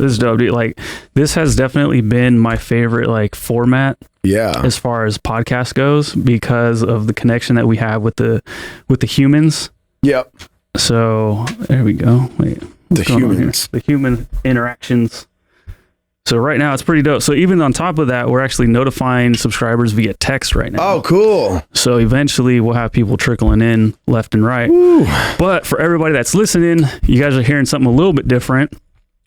This is dope, dude. Like, this has definitely been my favorite, like, format. Yeah. As far as podcast goes, because of the connection that we have with the humans. Yep. So there we go. Wait, the humans. The human interactions. So right now it's pretty dope. So even on top of that, we're actually notifying subscribers via text right now. Oh, cool. So eventually we'll have people trickling in left and right. Woo. But for everybody that's listening, you guys are hearing something a little bit different.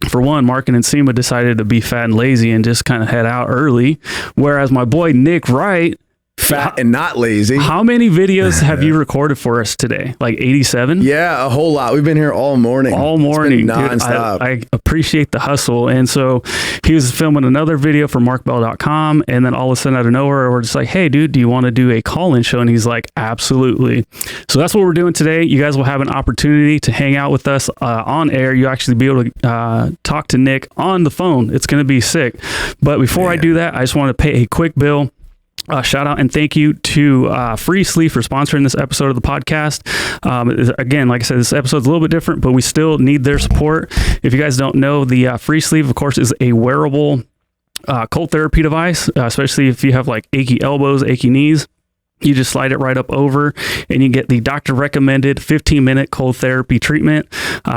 For one, Mark and Nsima decided to be fat and lazy and just kind of head out early. Whereas my boy, Nick Wright, fat and not lazy. How many videos have you recorded for us today? Like 87? Yeah, a whole lot. We've been here all morning. All morning. Nonstop. I appreciate the hustle. And so he was filming another video for markbell.com. And then all of a sudden out of nowhere, we're just like, hey, dude, do you want to do a call-in show? And he's like, absolutely. So that's what we're doing today. You guys will have an opportunity to hang out with us on air. You actually be able to talk to Nick on the phone. It's going to be sick. But before I do that, I just want to pay a quick bill. Shout out and thank you to Free Sleeve for sponsoring this episode of the podcast. Again, like I said, this episode's a little bit different, but we still need their support. If you guys don't know, the Free Sleeve, of course, is a wearable cold therapy device, especially if you have like achy elbows, achy knees. You just slide it right up over and you get the doctor recommended 15-minute cold therapy treatment.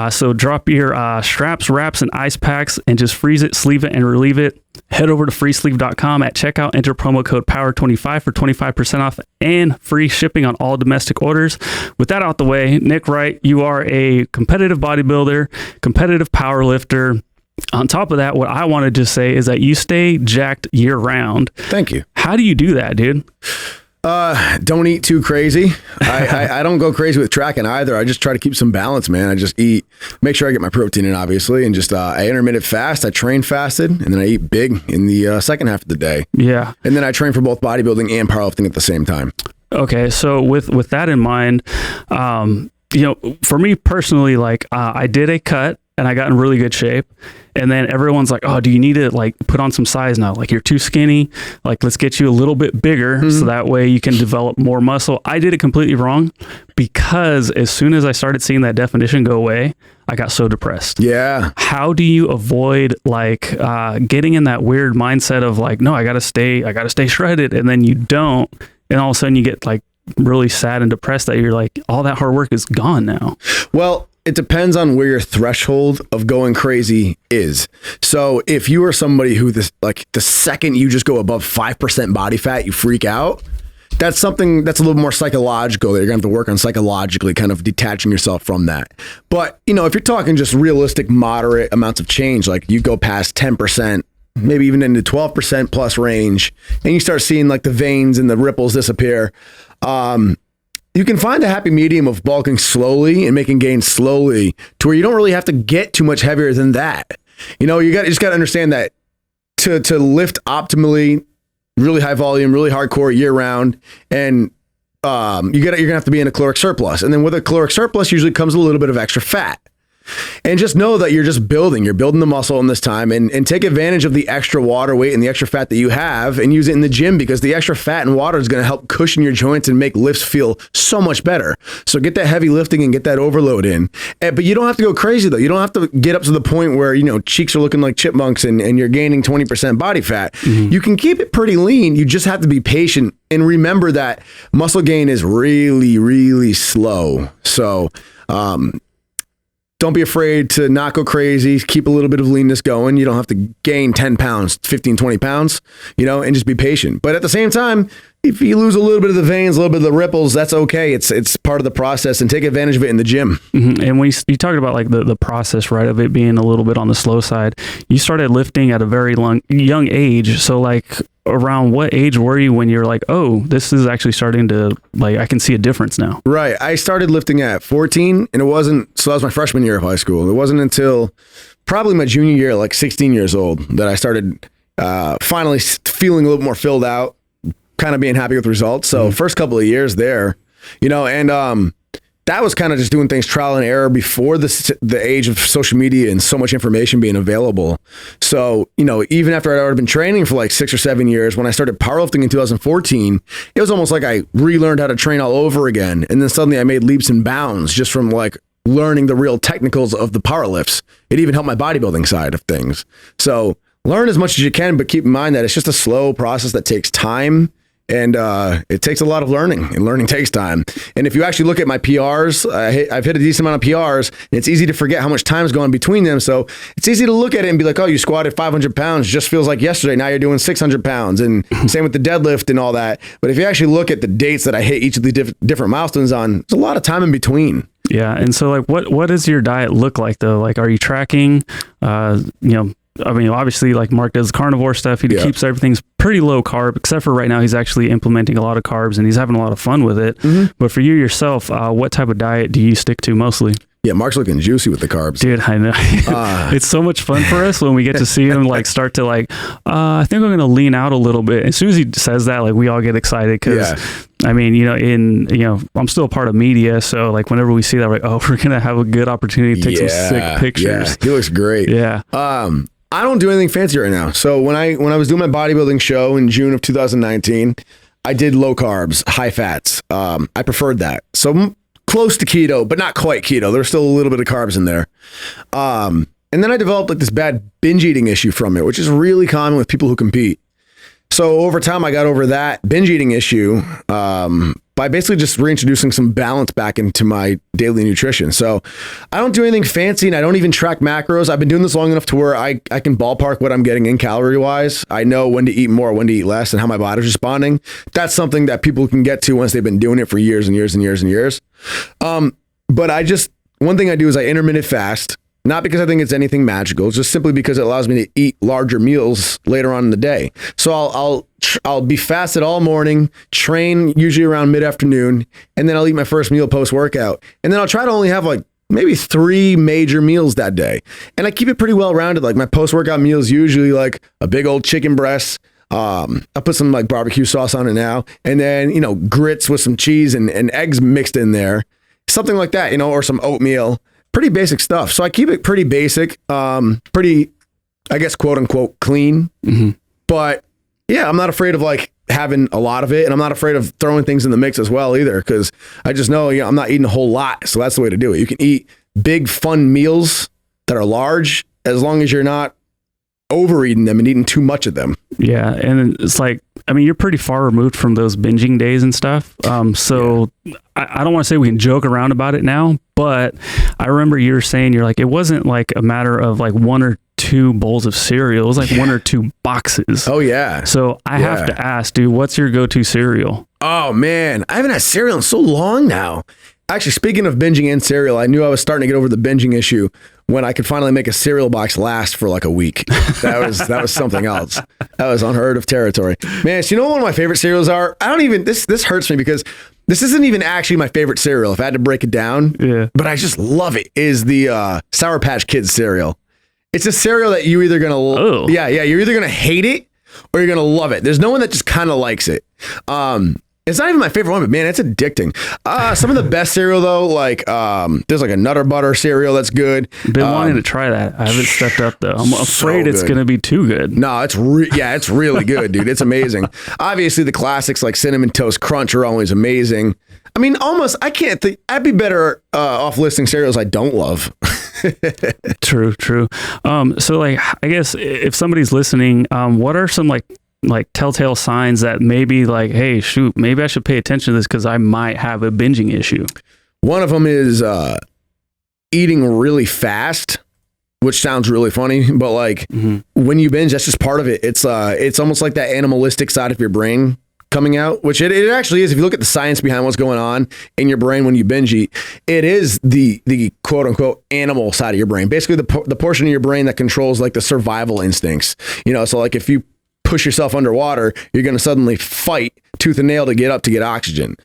So drop your straps, wraps, and ice packs and just freeze it, sleeve it, and relieve it. Head over to freesleeve.com at checkout. Enter promo code POWER25 for 25% off and free shipping on all domestic orders. With that out the way, Nick Wright, you are a competitive bodybuilder, competitive power lifter. On top of that, what I want to just say is that you stay jacked year round. Thank you. How do you do that, dude? Don't eat too crazy. I don't go crazy with tracking either. I just try to keep some balance, man. I just eat, make sure I get my protein in, obviously, and just I intermittent fast. I train fasted, and then I eat big in the second half of the day. Yeah. And then I train for both bodybuilding and powerlifting at the same time. Okay, so with that in mind, for me personally, like I did a cut and I got in really good shape. And then everyone's like, oh, do you need to like put on some size now? Like you're too skinny. Like let's get you a little bit bigger so that way you can develop more muscle. I did it completely wrong because as soon as I started seeing that definition go away, I got so depressed. Yeah. How do you avoid like getting in that weird mindset of like, no, I gotta stay shredded, and then you don't, and all of a sudden you get like really sad and depressed that you're like, all that hard work is gone now. Well, it depends on where your threshold of going crazy is. So if you are somebody who the second you just go above 5% body fat, you freak out. That's something that's a little more psychological that you're gonna have to work on psychologically, kind of detaching yourself from that. But if you're talking just realistic, moderate amounts of change, like you go past 10%, maybe even into 12% plus range, and you start seeing like the veins and the ripples disappear, you can find a happy medium of bulking slowly and making gains slowly to where you don't really have to get too much heavier than that. You just got to understand that to lift optimally, really high volume, really hardcore year round, and you're gonna have to be in a caloric surplus. And then with a caloric surplus usually comes a little bit of extra fat. And just know that you're building the muscle in this time, and take advantage of the extra water weight and the extra fat that you have and use it in the gym, because the extra fat and water is going to help cushion your joints and make lifts feel so much better. So get that heavy lifting and get that overload in. But you don't have to go crazy though. You don't have to get up to the point where, cheeks are looking like chipmunks and you're gaining 20% body fat. Mm-hmm. You can keep it pretty lean. You just have to be patient and remember that muscle gain is really, really slow. So, don't be afraid to not go crazy. Keep a little bit of leanness going. You don't have to gain 10 pounds, 15, 20 pounds, and just be patient. But at the same time, if you lose a little bit of the veins, a little bit of the ripples, that's okay. It's part of the process, and take advantage of it in the gym. Mm-hmm. And when you talked about like the process, right, of it being a little bit on the slow side, you started lifting at a very young age. So like around what age were you when you're like, oh, this is actually starting to, like, I can see a difference now? Right. I started lifting at 14, and that was my freshman year of high school. It wasn't until probably my junior year, like 16 years old, that I started finally feeling a little more filled out, kind of being happy with results. So first couple of years there, and that was kind of just doing things trial and error before the age of social media and so much information being available. So, even after I'd already been training for like 6 or 7 years, when I started powerlifting in 2014, it was almost like I relearned how to train all over again. And then suddenly I made leaps and bounds just from like learning the real technicals of the power lifts. It even helped my bodybuilding side of things. So learn as much as you can, but keep in mind that it's just a slow process that takes time. And it takes a lot of learning, and learning takes time. And if you actually look at my PRs, I've hit a decent amount of PRs, and it's easy to forget how much time's gone between them. So it's easy to look at it and be like, oh, you squatted 500 pounds, just feels like yesterday. Now you're doing 600 pounds. And same with the deadlift and all that. But if you actually look at the dates that I hit each of the different milestones on, there's a lot of time in between. Yeah. And so like, what does your diet look like though? Like, are you tracking, I mean, obviously, like Mark does carnivore stuff. He keeps everything's pretty low carb, except for right now he's actually implementing a lot of carbs and he's having a lot of fun with it. Mm-hmm. But for you yourself, what type of diet do you stick to mostly? Yeah, Mark's looking juicy with the carbs. Dude, I know. It's so much fun for us when we get to see him like start to like, I think I'm going to lean out a little bit. As soon as he says that, like we all get excited because I mean, I'm still a part of media. So like whenever we see that, we're like, oh, we're going to have a good opportunity to take some sick pictures. Yeah, he looks great. Yeah. I don't do anything fancy right now. So when I was doing my bodybuilding show in June of 2019, I did low carbs, high fats. I preferred that. So I'm close to keto, but not quite keto. There's still a little bit of carbs in there. And then I developed like this bad binge eating issue from it, which is really common with people who compete. So over time, I got over that binge eating issue by basically just reintroducing some balance back into my daily nutrition. So I don't do anything fancy and I don't even track macros. I've been doing this long enough to where I can ballpark what I'm getting in calorie wise. I know when to eat more, when to eat less, and how my body's responding. That's something that people can get to once they've been doing it for years and years and years and years. But one thing I do is I intermittent fast. Not because I think it's anything magical, just simply because it allows me to eat larger meals later on in the day. So I'll be fasted all morning, train usually around mid-afternoon, and then I'll eat my first meal post-workout. And then I'll try to only have like maybe 3 major meals that day. And I keep it pretty well-rounded. Like my post-workout meals usually like a big old chicken breast. I'll put some like barbecue sauce on it now. And then, grits with some cheese and eggs mixed in there. Something like that, or some oatmeal. Pretty basic stuff. So I keep it pretty basic, pretty, I guess, quote unquote, clean. Mm-hmm. But yeah, I'm not afraid of like having a lot of it. And I'm not afraid of throwing things in the mix as well either. Cause I just know, I'm not eating a whole lot. So that's the way to do it. You can eat big, fun meals that are large as long as you're not overeating them and eating too much of them. Yeah. And it's like, I mean, you're pretty far removed from those binging days and stuff. I don't want to say we can joke around about it now, but I remember you were saying, you're like, it wasn't like a matter of like 1 or 2 bowls of cereal. It was like 1 or 2 boxes. Oh yeah. So I have to ask, dude, what's your go-to cereal? Oh man, I haven't had cereal in so long now. Actually, speaking of binging and cereal, I knew I was starting to get over the binging issue when I could finally make a cereal box last for like a week. That was something else. That was unheard of territory. Man, so you know what one of my favorite cereals are? This hurts me because this isn't even actually my favorite cereal, if I had to break it down. Yeah. But I just love it, is the Sour Patch Kids cereal. It's a cereal that you're either going to, you're either going to hate it or you're going to love it. There's no one that just kind of likes it. It's not even my favorite one, but man, it's addicting. Some of the best cereal though, like there's like a Nutter Butter cereal that's good. Been wanting to try that. I haven't stepped up though. I'm afraid it's going to be too good. No, it's really good, dude. It's amazing. Obviously, the classics like Cinnamon Toast Crunch are always amazing. I mean, almost I can't think. I'd be better off listing cereals I don't love. True. So like, I guess if somebody's listening, what are some like telltale signs that maybe like, hey, shoot, maybe I should pay attention to this because I might have a binging issue? One of them is eating really fast, which sounds really funny, but like when you binge, that's just part of it. It's almost like that animalistic side of your brain coming out, which it actually is. If you look at the science behind what's going on in your brain when you binge eat, it is the quote unquote animal side of your brain, basically the portion of your brain that controls like the survival instincts. So like if you push yourself underwater, you're going to suddenly fight tooth and nail to get up to get oxygen.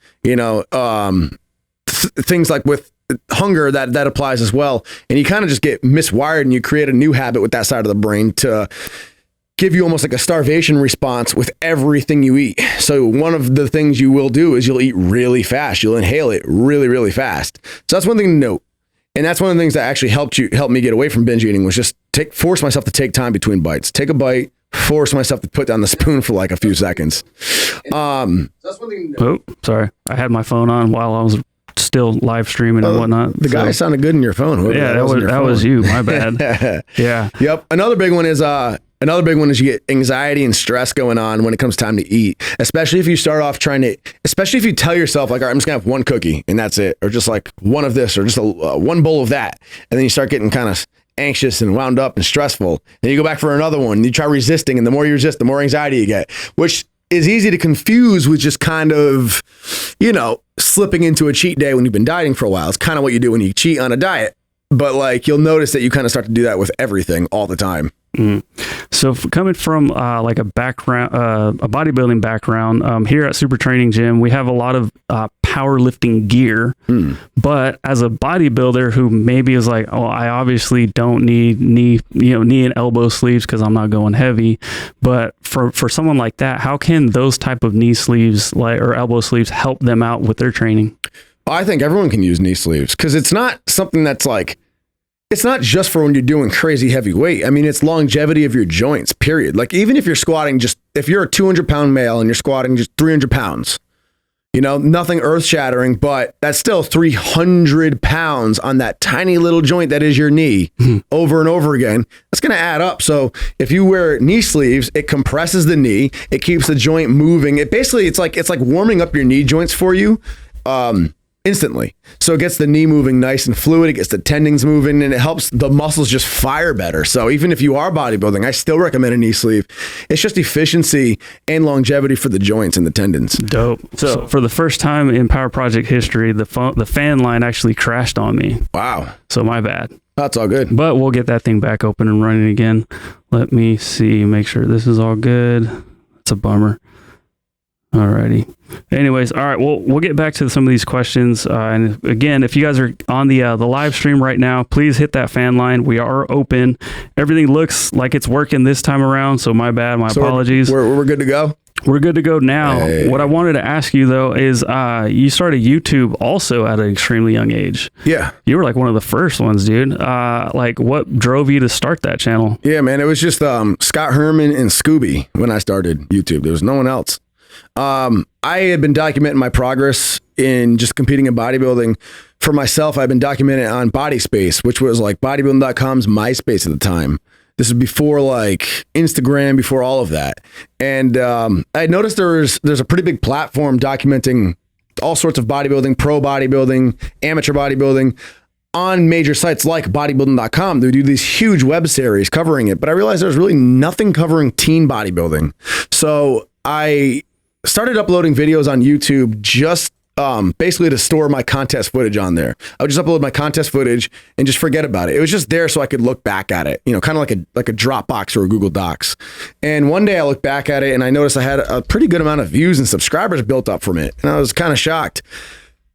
Things like with hunger that applies as well. And you kind of just get miswired and you create a new habit with that side of the brain to give you almost like a starvation response with everything you eat. So one of the things you will do is you'll eat really fast. You'll inhale it really, really fast. So that's one thing to note. And that's one of the things that actually helped me get away from binge eating, was just force myself to take time between bites. Take a bite, force myself to put down the spoon for like a few seconds. That's one thing. Oh, sorry. I had my phone on while I was still live streaming and whatnot. The guy sounded good in your phone. Yeah, that was you. My bad. Yeah. Yep. Another big one is you get anxiety and stress going on when it comes time to eat, especially if you start off especially if you tell yourself like, all right, I'm just gonna have one cookie and that's it. Or just like one of this or just one bowl of that. And then you start getting kind of anxious and wound up and stressful. Then you go back for another one and you try resisting. And the more you resist, the more anxiety you get, which is easy to confuse with just kind of, slipping into a cheat day when you've been dieting for a while. It's kind of what you do when you cheat on a diet. But like, you'll notice that you kind of start to do that with everything all the time. Mm. So coming from like a background, a bodybuilding background, here at Super Training Gym, we have a lot of powerlifting gear. But as a bodybuilder who maybe is like, oh, I obviously don't need knee and elbow sleeves because I'm not going heavy. But for someone like that, how can those type of knee sleeves or elbow sleeves help them out with their training? I think everyone can use knee sleeves because it's not something that's like, it's not just for when you're doing crazy heavy weight. I mean, it's longevity of your joints, period. Like even if you're squatting if you're a 200-pound male and you're squatting just 300 pounds, nothing earth shattering, but that's still 300 pounds on that tiny little joint that is your knee over and over again. That's going to add up. So if you wear knee sleeves, it compresses the knee. It keeps the joint moving. It's like warming up your knee joints for you. Instantly. So it gets the knee moving nice and fluid. It gets the tendons moving and it helps the muscles just fire better. So even if you are bodybuilding, I still recommend a knee sleeve. It's just efficiency and longevity for the joints and the tendons. Dope. So for the first time in Power Project history, the fan line actually crashed on me. Wow. So my bad. That's all good. But we'll get that thing back open and running again. Let me see, make sure this is all good. It's a bummer. Alrighty. Anyways, all right. Well, we'll get back to some of these questions. And again, if you guys are on the live stream right now, please hit that fan line. We are open. Everything looks like it's working this time around. So my bad. My apologies. We're good to go. We're good to go now. Hey. What I wanted to ask you though is, you started YouTube also at an extremely young age. Yeah. You were like one of the first ones, dude. Like what drove you to start that channel? Yeah, man. It was just Scott Herman and Scooby when I started YouTube. There was no one else. I had been documenting my progress in just competing in bodybuilding for myself. I've been documenting it on Body Space, which was like bodybuilding.com's MySpace at the time. This is before like Instagram, before all of that. And I noticed there's a pretty big platform documenting all sorts of bodybuilding, pro bodybuilding, amateur bodybuilding on major sites like bodybuilding.com. They do these huge web series covering it, but I realized there's really nothing covering teen bodybuilding. So I started uploading videos on YouTube just basically to store my contest footage on there. I would just upload my contest footage and just forget about it. It was just there so I could look back at it, kind of like a Dropbox or a Google Docs. And one day I looked back at it and I noticed I had a pretty good amount of views and subscribers built up from it. And I was kind of shocked.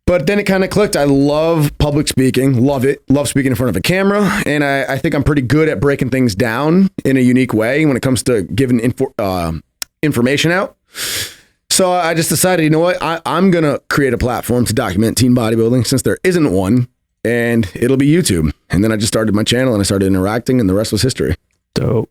But then it kind of clicked. I love public speaking, love it, love speaking in front of a camera. And I think I'm pretty good at breaking things down in a unique way when it comes to giving information out. So I just decided, you know what, I'm going to create a platform to document teen bodybuilding since there isn't one, and it'll be YouTube. And then I just started my channel and I started interacting and the rest was history. Dope.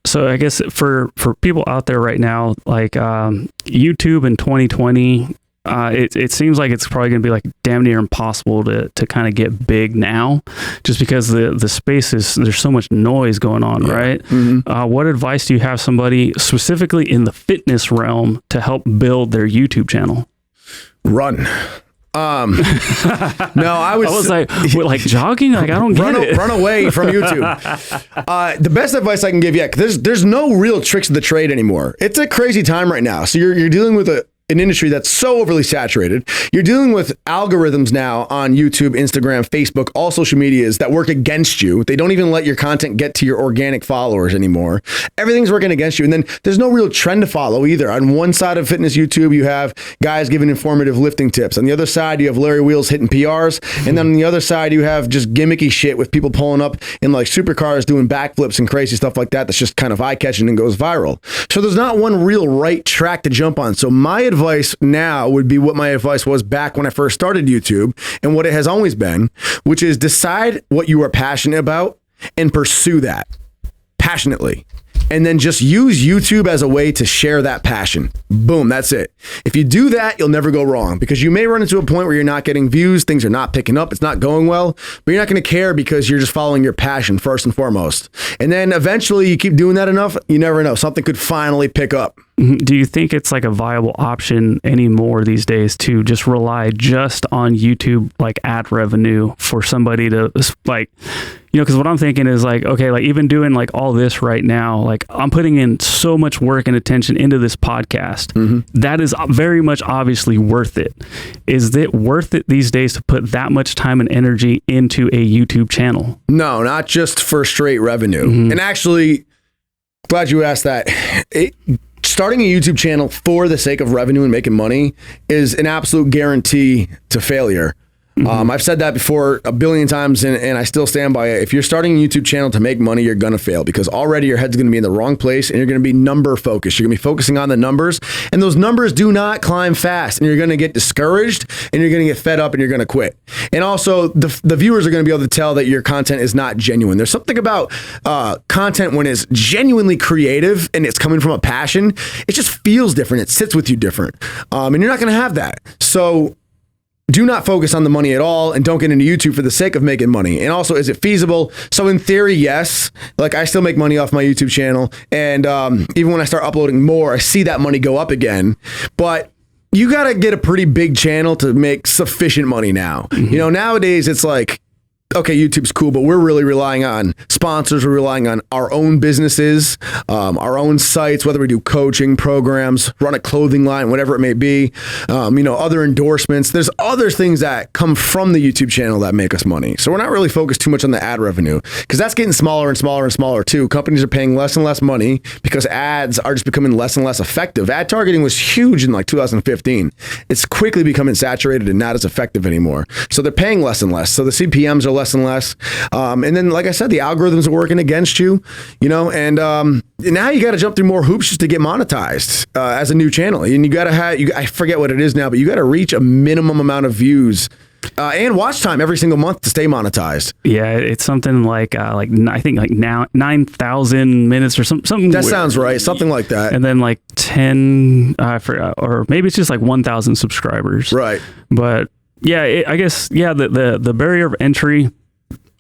So I guess for people out there right now, like YouTube in 2020, it seems like it's probably going to be like damn near impossible to kind of get big now, just because the space there's so much noise going on, yeah. Right? Mm-hmm. What advice do you have somebody specifically in the fitness realm to help build their YouTube channel? Run. No, I was like, what, like jogging? Like I don't get it. Run away from YouTube. The best advice I can give, there's no real tricks of the trade anymore. It's a crazy time right now. So you're dealing with an industry that's so overly saturated. You're dealing with algorithms now on YouTube, Instagram, Facebook, all social medias that work against you. They don't even let your content get to your organic followers anymore. Everything's working against you. And then there's no real trend to follow either. On one side of fitness YouTube, you have guys giving informative lifting tips. On the other side, you have Larry Wheels hitting PRs. And then on the other side, you have just gimmicky shit with people pulling up in like supercars doing backflips and crazy stuff like that. That's just kind of eye-catching and goes viral. So there's not one real right track to jump on. So my advice now would be what my advice was back when I first started YouTube and what it has always been, which is decide what you are passionate about and pursue that passionately. and then just use YouTube as a way to share that passion. Boom, that's it. If you do that, you'll never go wrong, because you may run into a point where you're not getting views, things are not picking up, it's not going well, but you're not going to care because you're just following your passion first and foremost. And then eventually you keep doing that enough, you never know, something could finally pick up. Do you think it's like a viable option anymore these days to just rely just on YouTube, like ad revenue, for somebody to like, because what I'm thinking is like, okay, like even doing like all this right now, like I'm putting in so much work and attention into this podcast. That is very much obviously worth it. Is it worth it these days to put that much time and energy into a YouTube channel? No, not just for straight revenue. And actually, glad you asked that. Starting a YouTube channel for the sake of revenue and making money is an absolute guarantee to failure. I've said that before a billion times, and I still stand by it. If you're starting a YouTube channel to make money, you're going to fail, because already your head's going to be in the wrong place, and you're going to be number focused. You're going to be focusing on the numbers, and those numbers do not climb fast, and you're going to get discouraged, and you're going to get fed up, and you're going to quit. And also, the viewers are going to be able to tell that your content is not genuine. There's something about content when it's genuinely creative and it's coming from a passion. It just feels different. It sits with you different, and you're not going to have that. So do not focus on the money at all, and don't get into YouTube for the sake of making money. And also, is it feasible? So in theory, yes. Like, I still make money off my YouTube channel, and even when I start uploading more, I see that money go up again. But you got to get a pretty big channel to make sufficient money now. Nowadays it's like, okay, YouTube's cool, but we're really relying on sponsors. We're relying on our own businesses, our own sites, whether we do coaching programs, run a clothing line, whatever it may be, other endorsements. There's other things that come from the YouTube channel that make us money. So we're not really focused too much on the ad revenue, because that's getting smaller and smaller and smaller too. Companies are paying less and less money because ads are just becoming less and less effective. Ad targeting was huge in like 2015. It's quickly becoming saturated and not as effective anymore. So they're paying less and less. So the CPMs are less and less. And then, like I said, the algorithms are working against you, and now you got to jump through more hoops just to get monetized as a new channel. And you got to I forget what it is now, but you got to reach a minimum amount of views and watch time every single month to stay monetized. Yeah, it's something like I think like now 9,000 minutes or something. That sounds right, something like that. And then like 10, I forgot, or maybe it's just like 1,000 subscribers. Right. But yeah, I guess the barrier of entry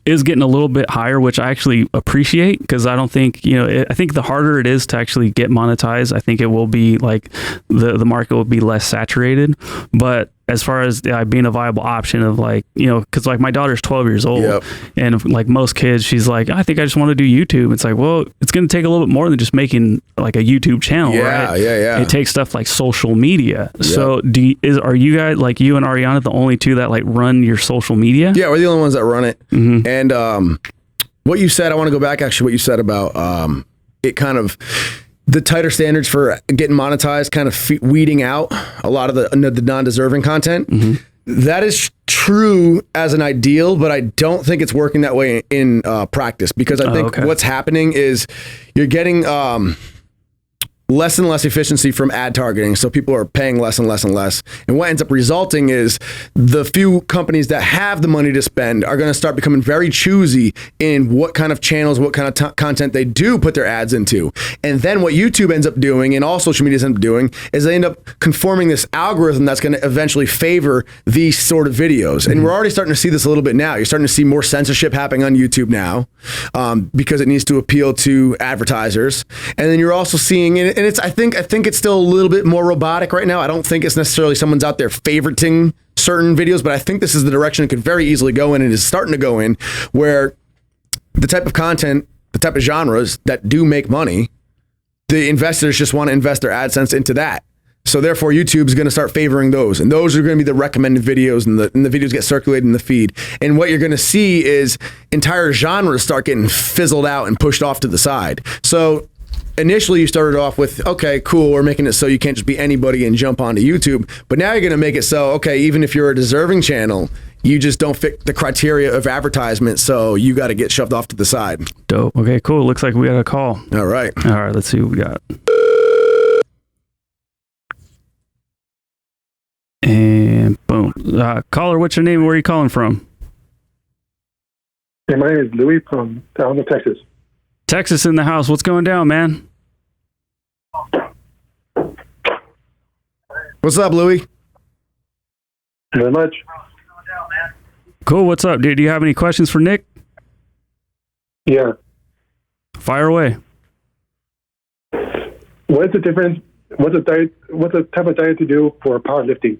is getting a little bit higher, which I actually appreciate, because I don't think, I think the harder it is to actually get monetized, I think it will be like the market will be less saturated. But as far as being a viable option of like, because like my daughter's 12 years old, and like most kids, she's like, I think I just want to do YouTube. It's like, well, it's going to take a little bit more than just making like a YouTube channel, right? Yeah. It takes stuff like social media. Yep. So are you guys, like you and Ariana, the only two that like run your social media? Yeah, we're the only ones that run it. And what you said, I want to go back actually what you said about it kind of the tighter standards for getting monetized, kind of weeding out a lot of the non-deserving content. That is true as an ideal, but I don't think it's working that way in practice, because I think what's happening is you're getting less and less efficiency from ad targeting. So people are paying less and less and less. And what ends up resulting is the few companies that have the money to spend are going to start becoming very choosy in what kind of channels, what kind of content they do put their ads into. And then what YouTube ends up doing, and all social media ends up doing, is they end up conforming this algorithm that's going to eventually favor these sort of videos. And we're already starting to see this a little bit now. You're starting to see more censorship happening on YouTube now, because it needs to appeal to advertisers. And then you're also seeing it. And I think it's still a little bit more robotic right now. I don't think it's necessarily someone's out there favoriting certain videos, but I think this is the direction it could very easily go in, and is starting to go in, where the type of content, the type of genres that do make money, the investors just want to invest their AdSense into that. So therefore, YouTube's going to start favoring those, and those are going to be the recommended videos, and the videos get circulated in the feed. And what you're going to see is entire genres start getting fizzled out and pushed off to the side. So initially you started off with, okay, cool, we're making it so you can't just be anybody and jump onto YouTube. But now you're going to make it so, okay, even if you're a deserving channel, you just don't fit the criteria of advertisement, so you got to get shoved off to the side. Dope. Okay, cool. Looks like we got a call. All right, let's see what we got. And boom. Caller, what's your name? Where are you calling from? Hey, my name is Louis from down in Texas. Texas in the house. What's going down, man? What's up, Louie? Not much. Cool. What's up, dude? Do you have any questions for Nick? Yeah. Fire away. What's the difference? What's the diet? What's the type of diet to do for powerlifting?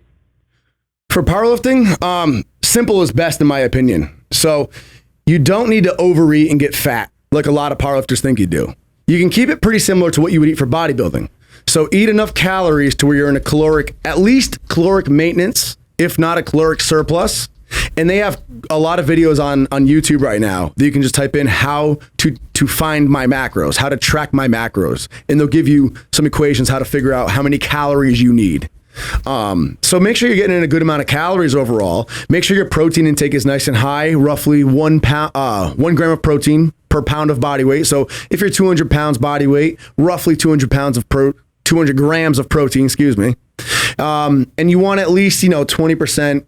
For powerlifting, simple is best in my opinion. So you don't need to overeat and get fat like a lot of powerlifters think you do. You can keep it pretty similar to what you would eat for bodybuilding. So eat enough calories to where you're in a caloric, at least caloric maintenance, if not a caloric surplus. And they have a lot of videos on YouTube right now that you can just type in how to find my macros, how to track my macros. And they'll give you some equations how to figure out how many calories you need. So make sure you're getting in a good amount of calories overall. Make sure your protein intake is nice and high, roughly 1 gram of protein per pound of body weight. So if you're 200 pounds body weight, roughly 200 grams of protein, excuse me. And you want at least, 20%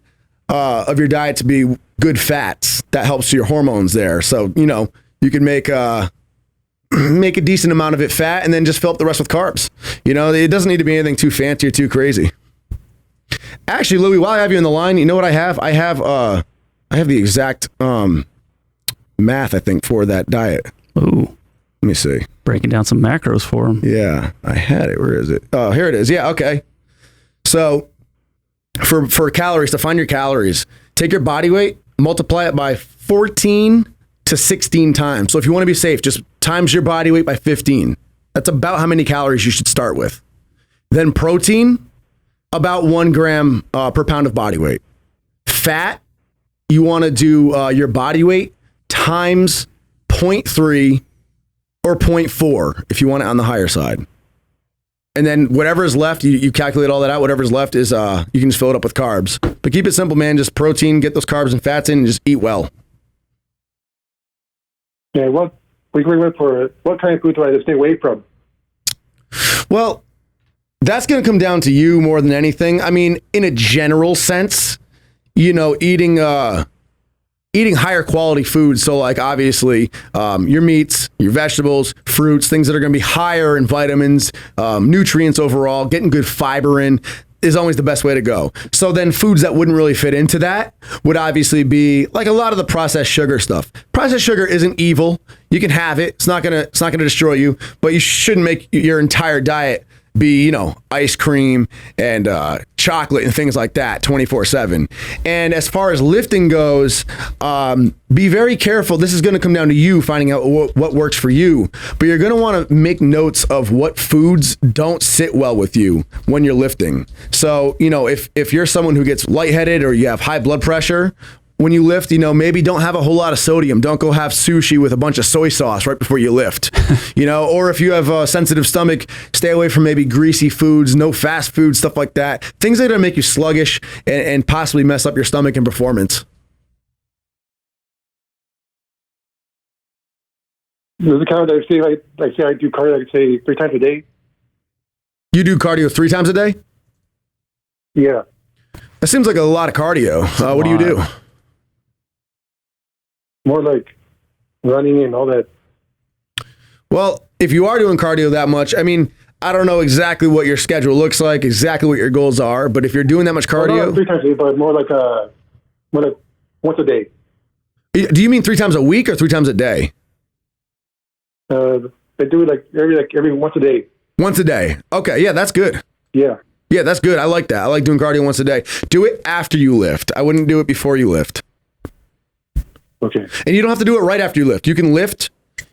of your diet to be good fats. That helps your hormones there. So, you can make a decent amount of it fat and then just fill up the rest with carbs. It doesn't need to be anything too fancy or too crazy. Actually, Louie, while I have you on the line, you know what I have? I have the exact math, I think, for that diet. Ooh. Let me see. Breaking down some macros for him. Yeah, I had it. Where is it? Oh, here it is. Yeah, okay. So for calories, to find your calories, take your body weight, multiply it by 14 to 16 times. So if you want to be safe, just times your body weight by 15. That's about how many calories you should start with. Then protein, about 1 gram per pound of body weight. Fat, you want to do your body weight times 0.3 or 0.4 if you want it on the higher side. And then whatever is left, you calculate all that out. Whatever's left is, you can just fill it up with carbs. But keep it simple, man. Just protein, get those carbs and fats in, and just eat well. Yeah, what kind of food do I stay away from? Well, that's going to come down to you more than anything. I mean, in a general sense, eating higher quality foods. So like obviously your meats, your vegetables, fruits, things that are going to be higher in vitamins, nutrients overall, getting good fiber in is always the best way to go. So then foods that wouldn't really fit into that would obviously be like a lot of the processed sugar stuff. Processed sugar isn't evil. You can have it. It's not going to destroy you, but you shouldn't make your entire diet be, ice cream and chocolate and things like that 24/7. And as far as lifting goes, be very careful. This is going to come down to you finding out what works for you, but you're going to want to make notes of what foods don't sit well with you when you're lifting. So, if you're someone who gets lightheaded or you have high blood pressure, when you lift, maybe don't have a whole lot of sodium. Don't go have sushi with a bunch of soy sauce right before you lift, or if you have a sensitive stomach, stay away from maybe greasy foods, no fast food, stuff like that. Things that are going to make you sluggish and possibly mess up your stomach and performance. Does it count that say I do cardio, say 3 times a day? You do cardio 3 times a day? Yeah. That seems like a lot of cardio. What do you do? More like running and all that. Well, if you are doing cardio that much, I mean, I don't know exactly what your schedule looks like, exactly what your goals are, but if you're doing that much cardio... Well, not 3 times a day, but more like once a day. Do you mean 3 times a week or 3 times a day? I do it every once a day. Once a day. Okay, yeah, that's good. Yeah. Yeah, that's good. I like that. I like doing cardio once a day. Do it after you lift. I wouldn't do it before you lift. Okay. And you don't have to do it right after you lift. You can lift,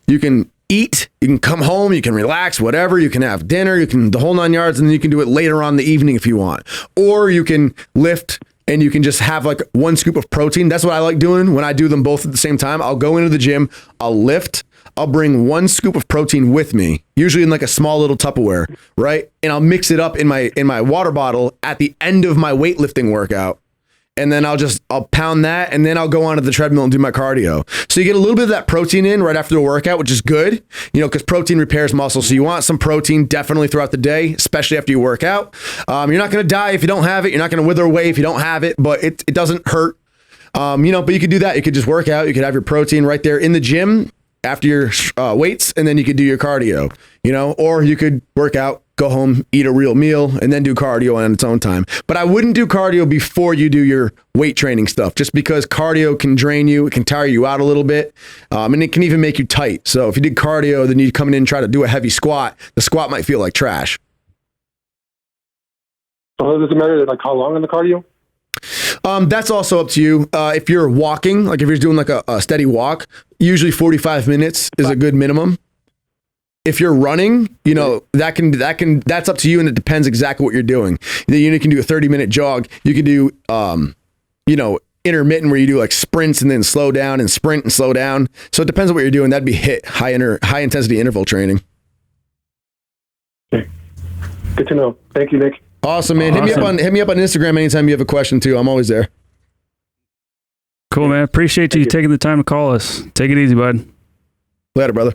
you can eat, you can come home, you can relax, whatever. You can have dinner, you can the whole 9 yards, and then you can do it later on in the evening if you want. Or you can lift and you can just have like 1 scoop of protein. That's what I like doing when I do them both at the same time. I'll go into the gym, I'll lift, I'll bring 1 scoop of protein with me, usually in like a small little Tupperware, right? And I'll mix it up in my water bottle at the end of my weightlifting workout. And then I'll pound that, and then I'll go onto the treadmill and do my cardio. So you get a little bit of that protein in right after the workout, which is good, because protein repairs muscle. So you want some protein definitely throughout the day, especially after you work out. You're not going to die if you don't have it. You're not going to wither away if you don't have it, but it doesn't hurt. But you could do that. You could just work out. You could have your protein right there in the gym. after your weights, and then you could do your cardio, or you could work out, go home, eat a real meal, and then do cardio on its own time. But I wouldn't do cardio before you do your weight training stuff, just because cardio can drain you. It can tire you out a little bit. And it can even make you tight. So if you did cardio, then you come in and try to do a heavy squat, the squat might feel like trash. So does it matter like how long in the cardio? That's also up to you. If you're walking, like if you're doing like a steady walk, usually 45 minutes is a good minimum. If you're running, that's up to you, and it depends exactly what you're doing. You can do a 30-minute jog. You can do, intermittent, where you do like sprints and then slow down and sprint and slow down. So it depends on what you're doing. That'd be high intensity interval training. Okay. Good to know. Thank you, Nick. Awesome, man. Awesome. Hit me up on Instagram anytime you have a question too. I'm always there. Cool, man. Appreciate you taking the time to call us. Take it easy, bud. Later, brother.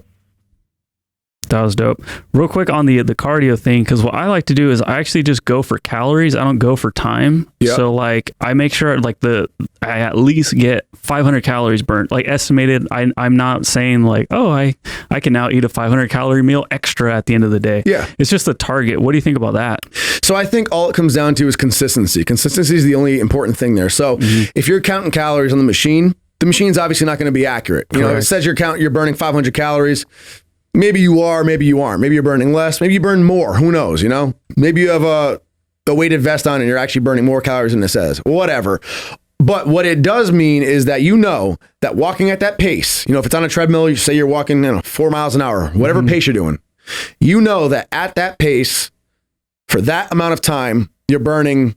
That was dope. Real quick on the cardio thing, because what I like to do is I actually just go for calories. I don't go for time. Yep. So like I make sure like I at least get 500 calories burnt, like estimated. I'm not saying like, oh, I can now eat a 500 calorie meal extra at the end of the day. Yeah. It's just the target. What do you think about that? So I think all it comes down to is consistency. Consistency is the only important thing there. So if you're counting calories on the machine's obviously not going to be accurate. If it says you're burning 500 calories, maybe you are, maybe you aren't. Maybe you're burning less. Maybe you burn more. Who knows? Maybe you have a weighted vest on and you're actually burning more calories than it says. Whatever. But what it does mean is that that walking at that pace, if it's on a treadmill, you say you're walking 4 miles an hour, whatever pace you're doing, that at that pace for that amount of time, you're burning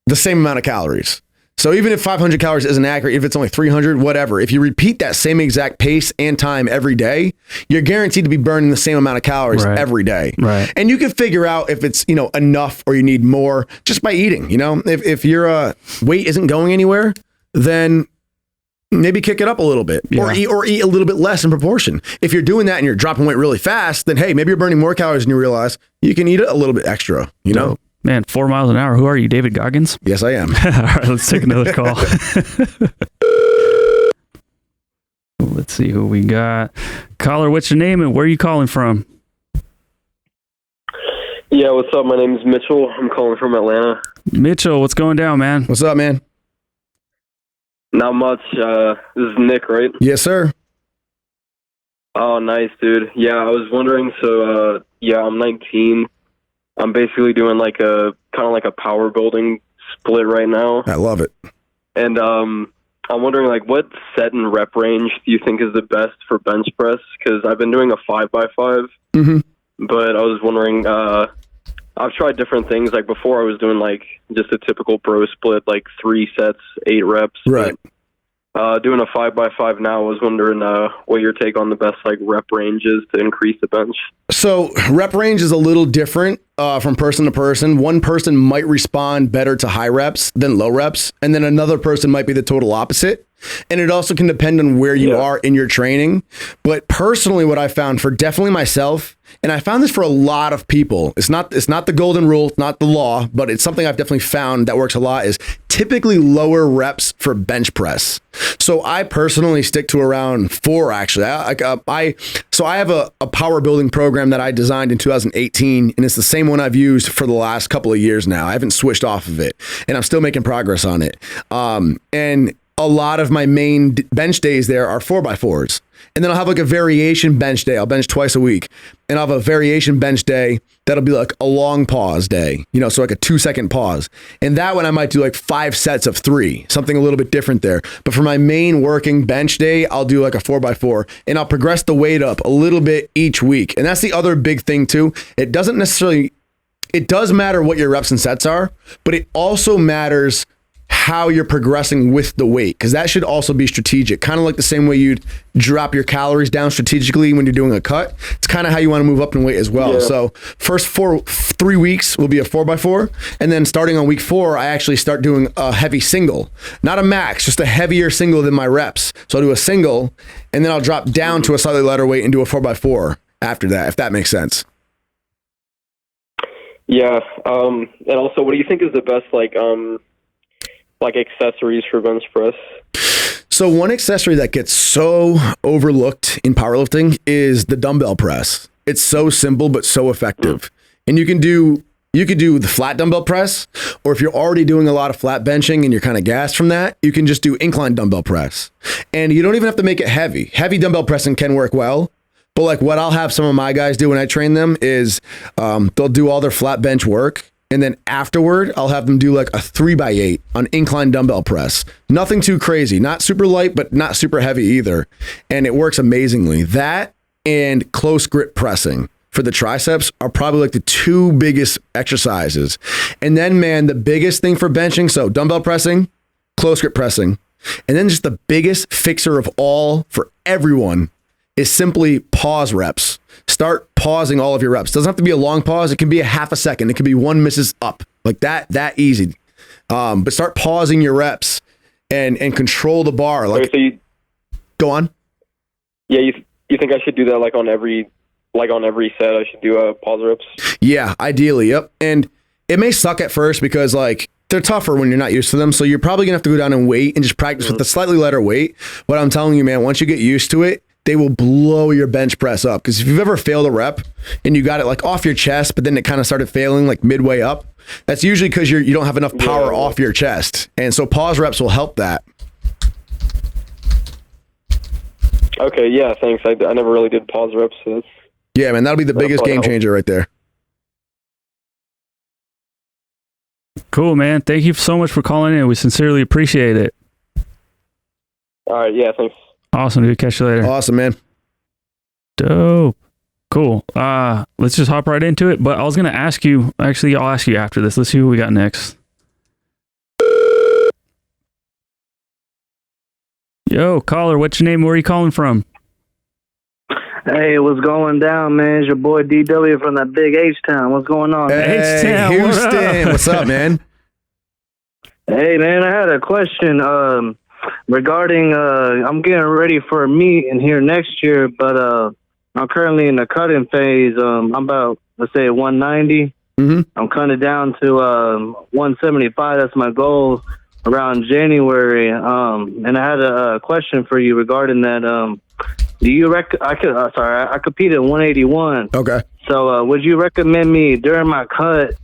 the same amount of calories. So even if 500 calories isn't accurate, if it's only 300, whatever, if you repeat that same exact pace and time every day, you're guaranteed to be burning the same amount of calories every day. Right. And you can figure out if it's, enough or you need more just by eating. If your weight isn't going anywhere, then maybe kick it up a little bit or eat a little bit less in proportion. If you're doing that and you're dropping weight really fast, then hey, maybe you're burning more calories than you realize. You can eat it a little bit extra, Man, 4 miles an hour. Who are you, David Goggins? Yes, I am. All right, let's take another call. Let's see who we got. Caller, what's your name and where are you calling from? Yeah, what's up? My name is Mitchell. I'm calling from Atlanta. Mitchell, what's going down, man? What's up, man? Not much. This is Nick, right? Yes, sir. Oh, nice, dude. Yeah, I was wondering. So, I'm 19. I'm basically doing like a kind of like a power building split right now. I love it. And I'm wondering like what set and rep range do you think is the best for bench press? Because I've been doing a 5x5, but I was wondering. I've tried different things. Like before, I was doing like just a typical bro split, like 3 sets, 8 reps. Right. Doing a 5x5 now, I was wondering what your take on the best like rep range is to increase the bench. So rep range is a little different from person to person. One person might respond better to high reps than low reps, and then another person might be the total opposite. And it also can depend on where you are in your training. But personally, what I found for definitely myself, and I found this for a lot of people, it's not the golden rule, not the law, but it's something I've definitely found that works a lot, is typically lower reps for bench press. So I personally stick to around 4, actually. So I have a power building program that I designed in 2018, and it's the same one I've used for the last couple of years now. I haven't switched off of it, and I'm still making progress on it. And a lot of my main bench days there are 4x4s. And then I'll have like a variation bench day. I'll bench twice a week. And I'll have a variation bench day that'll be like a long pause day, so like a 2-second pause. And that one I might do like 5 sets of 3, something a little bit different there. But for my main working bench day, I'll do like a 4x4 and I'll progress the weight up a little bit each week. And that's the other big thing too. It does matter what your reps and sets are, but it also matters how you're progressing with the weight, because that should also be strategic. Kind of like the same way you'd drop your calories down strategically when you're doing a cut. It's kind of how you want to move up in weight as well. Yeah. So first 3 weeks will be a 4x4. And then starting on week 4, I actually start doing a heavy single, not a max, just a heavier single than my reps. So I'll do a single and then I'll drop down to a slightly lighter weight and do a 4x4 after that, if that makes sense. Yeah. And also, what do you think is the best, like accessories for bench press? So one accessory that gets so overlooked in powerlifting is the dumbbell press. It's so simple but so effective. And you could do the flat dumbbell press, or if you're already doing a lot of flat benching and you're kind of gassed from that, you can just do incline dumbbell press. And you don't even have to make it heavy. Heavy dumbbell pressing can work well, but like what I'll have some of my guys do when I train them is they'll do all their flat bench work, and then afterward I'll have them do like a 3x8 on incline dumbbell press. Nothing too crazy, not super light, but not super heavy either. And it works amazingly. That and close grip pressing for the triceps are probably like the two biggest exercises. And then, man, the biggest thing for benching, so dumbbell pressing, close grip pressing, and then just the biggest fixer of all for everyone is simply pause reps. Start pausing all of your reps. Doesn't have to be a long pause. It can be a half a second. It can be one misses up, like that easy. But start pausing your reps and control the bar. Like, go on. Yeah, you think I should do that like on every set? I should do pause reps. Yeah, ideally, yep. And it may suck at first because like they're tougher when you're not used to them. So you're probably gonna have to go down and weight and just practice with a slightly lighter weight. But I'm telling you, man, once you get used to it, they will blow your bench press up. Because if you've ever failed a rep and you got it like off your chest, but then it kind of started failing like midway up, that's usually because you don't have enough power off your chest. And so pause reps will help that. Okay, yeah, thanks. I never really did pause reps. So yeah, man, that'll be the biggest game changer right there. Cool, man. Thank you so much for calling in. We sincerely appreciate it. All right, yeah, thanks. Awesome, dude. Catch you later. Awesome, man. Dope. Cool. Let's just hop right into it. But I was going to ask you, actually, I'll ask you after this. Let's see who we got next. Yo, caller, what's your name? Where are you calling from? Hey, what's going down, man? It's your boy DW from that big H-Town. What's going on? Hey, H-Town, Houston. What's up, man? Hey, man, I had a question regarding I'm getting ready for a meet in here next year, but I'm currently in the cutting phase. I'm about, let's say, 190. Mm-hmm. I'm cutting down to 175. That's my goal around January. And I had a question for you regarding that. Do you I competed at 181. Okay. So would you recommend me during my cut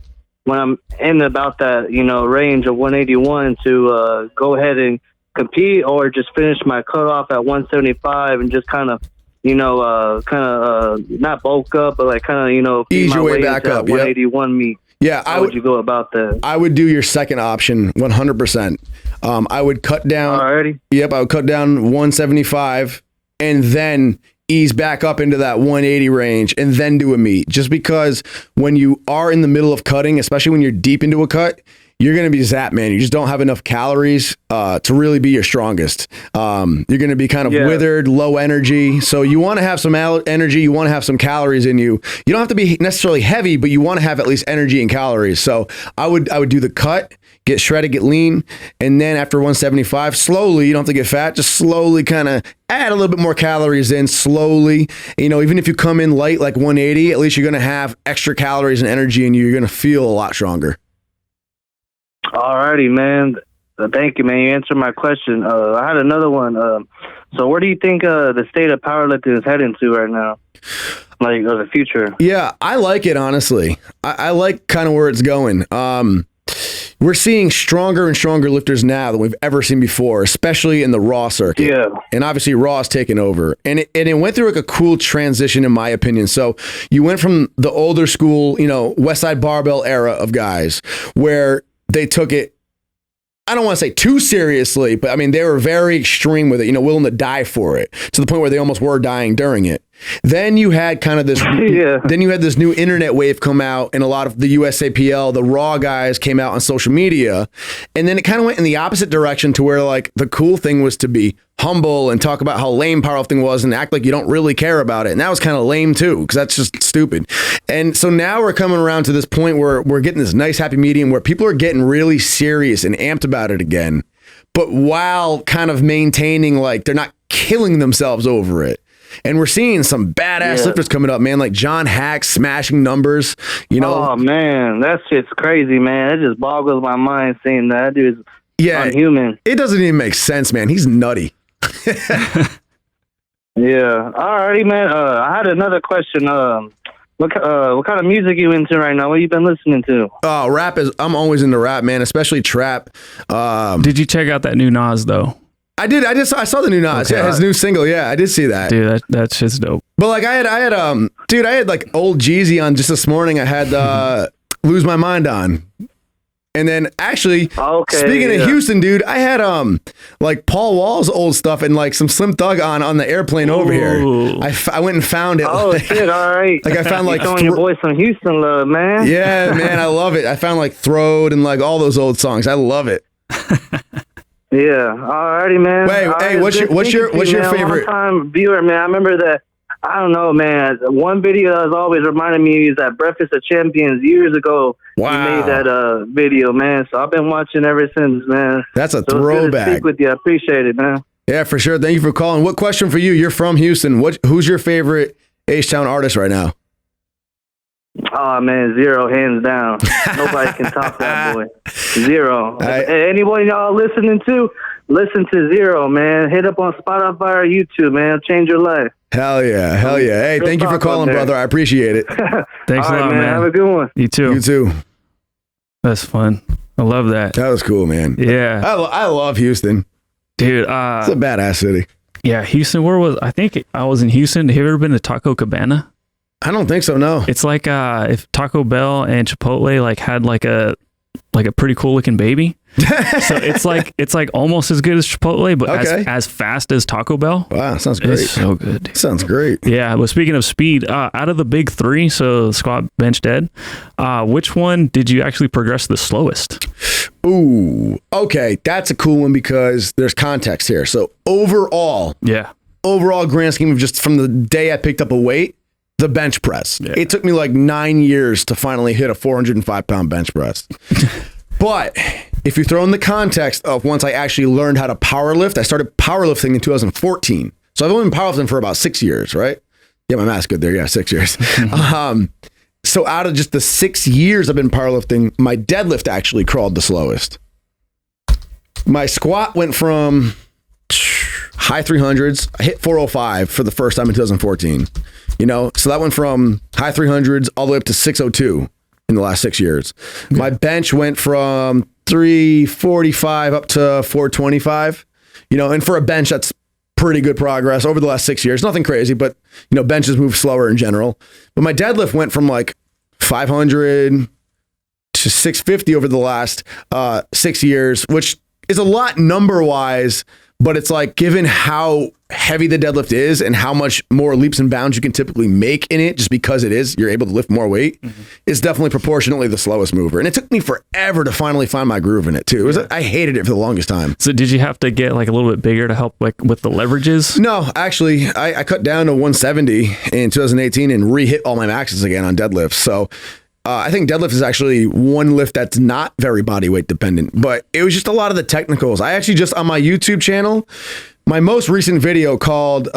when I'm in about that, range of 181 to go ahead and compete, or just finish my cutoff at 175 and just kind of, not bulk up, but like kind of, ease your way back up. 181 meet. Yeah. How would you go about that? I would do your second option 100%. I would cut down. Alrighty. Yep. I would cut down 175 and then ease back up into that 180 range and then do a meet. Just because when you are in the middle of cutting, especially when you're deep into a cut, you're going to be zapped, man. You just don't have enough calories to really be your strongest. You're going to be kind of withered, low energy. So you want to have some energy. You want to have some calories in you. You don't have to be necessarily heavy, but you want to have at least energy and calories. So I would do the cut, get shredded, get lean. And then after 175, slowly, you don't have to get fat, just slowly kind of add a little bit more calories in slowly. Even if you come in light, like 180, at least you're going to have extra calories and energy in you. You're going to feel a lot stronger. Alrighty, man. Thank you, man. You answered my question. I had another one. So where do you think the state of powerlifting is heading to right now? Like, or the future? Yeah, I like it, honestly. I like kind of where it's going. We're seeing stronger and stronger lifters now than we've ever seen before, especially in the Raw circuit. Yeah. And obviously Raw's taken over. And it went through like a cool transition, in my opinion. So you went from the older school, West Side Barbell era of guys where they took it, I don't want to say too seriously, but I mean, they were very extreme with it, willing to die for it, to the point where they almost were dying during it. Then you had kind of this, then you had this new internet wave come out, and a lot of the USAPL, the Raw guys came out on social media. And then it kind of went in the opposite direction to where like the cool thing was to be humble and talk about how lame powerlifting was and act like you don't really care about it. And that was kind of lame too, because that's just stupid. And so now we're coming around to this point where we're getting this nice happy medium where people are getting really serious and amped about it again, but while kind of maintaining like they're not killing themselves over it. And we're seeing some badass lifters coming up, man, like John Hack smashing numbers, Oh, man, that's just crazy, man. It just boggles my mind seeing that. That dude's unhuman. It doesn't even make sense, man. He's nutty. Yeah. Alrighty, man. I had another question. What kind of music you into right now? What you been listening to? Oh, I'm always into rap, man, especially trap. Did you check out that new Nas though? I did. I saw the new Nas. Okay. Yeah, his new single. Yeah, I did see that. Dude, that shit's dope. But like I had like old Jeezy on just this morning. I had Lose My Mind on. And then actually, speaking of Houston, dude, I had like Paul Wall's old stuff and like some Slim Thug on the airplane over here. I went and found it. Oh shit! All right. Like I found like showing your boy some Houston love, man. Yeah, man, I love it. I found like Throwed and like all those old songs. I love it. Yeah. Alrighty, man. Wait, hey, what's your favorite? Long-time viewer, man. I remember that. I don't know, man. One video that was always reminding me is that Breakfast of Champions years ago. Wow. You made that video, man. So I've been watching ever since, man. That's a so throwback. It's good to speak with you. I appreciate it, man. Yeah, for sure. Thank you for calling. What question for you? You're from Houston. Who's your favorite H-Town artist right now? Oh, man, Zero, hands down. Nobody can top that boy. Zero. Anybody y'all listening to, listen to Zero, man. Hit up on Spotify or YouTube, man. Change your life. Hell yeah. Hell yeah. Hey, thank you for calling, brother. I appreciate it. Thanks a lot, man. Have a good one. You too. You too. That's fun. I love that. That was cool, man. Yeah. I love Houston. Dude. It's a badass city. Yeah, Houston. I think I was in Houston. Have you ever been to Taco Cabana? I don't think so, no. It's like if Taco Bell and Chipotle like had like a pretty cool looking baby. So it's like almost as good as Chipotle, but as fast as Taco Bell. Wow, sounds great. It's so good. Sounds great. Yeah, but speaking of speed, out of the big three, so squat, bench, dead, which one did you actually progress the slowest? Ooh, okay, that's a cool one because there's context here. So overall grand scheme of just from the day I picked up a weight, the bench press. Yeah. It took me like 9 years to finally hit a 405-pound bench press. But if you throw in the context of once I actually learned how to powerlift, I started powerlifting in 2014. So I've only been powerlifting for about 6 years, right? Yeah, my math's good there. Yeah, 6 years. So out of just the 6 years I've been powerlifting, my deadlift actually crawled the slowest. My squat went from high 300s. I hit 405 for the first time in 2014. You know, so that went from high 300s all the way up to 602 in the last 6 years. Okay. My bench went from 345 up to 425, you know, and for a bench, that's pretty good progress over the last 6 years. Nothing crazy, but, you know, benches move slower in general. But my deadlift went from like 500 to 650 over the last 6 years, which is a lot number wise. But it's like, given how heavy the deadlift is and how much more leaps and bounds you can typically make in it, just because you're able to lift more weight, it's definitely proportionately the slowest mover. And it took me forever to finally find my groove in it too. I hated it for the longest time. So did you have to get like a little bit bigger to help like with the leverages? No, actually, I cut down to 170 in 2018 and re-hit all my maxes again on deadlifts. So I think deadlift is actually one lift that's not very body weight dependent, but it was just a lot of the technicals. I actually just on my YouTube channel, my most recent video called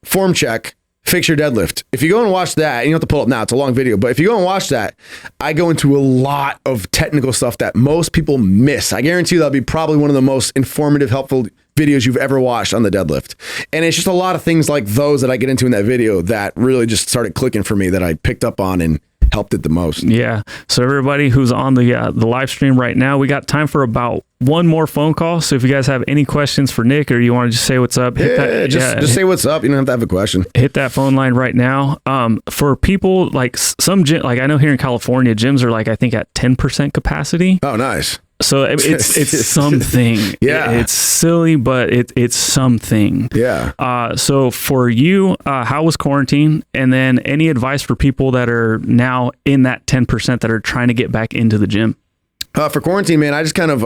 Form Check, Fix Your Deadlift. If you go and watch that, and you don't have to pull it up now, it's a long video, but if you go and watch that, I go into a lot of technical stuff that most people miss. I guarantee you that'll be probably one of the most informative, helpful videos you've ever watched on the deadlift. And it's just a lot of things like those that I get into in that video that really just started clicking for me that I picked up on and helped it the most. Yeah. So everybody who's on the live stream right now, we got time for about one more phone call. So if you guys have any questions for Nick or you want to just say what's up, just say what's up. You don't have to have a question. Hit that phone line right now. For people like some gym, like I know here in California, gyms are like I think at 10% capacity. Oh, nice. So it's something. Yeah. It's silly, but it's something. Yeah. So for you, how was quarantine? And then any advice for people that are now in that 10% that are trying to get back into the gym? For quarantine, man, I just kind of,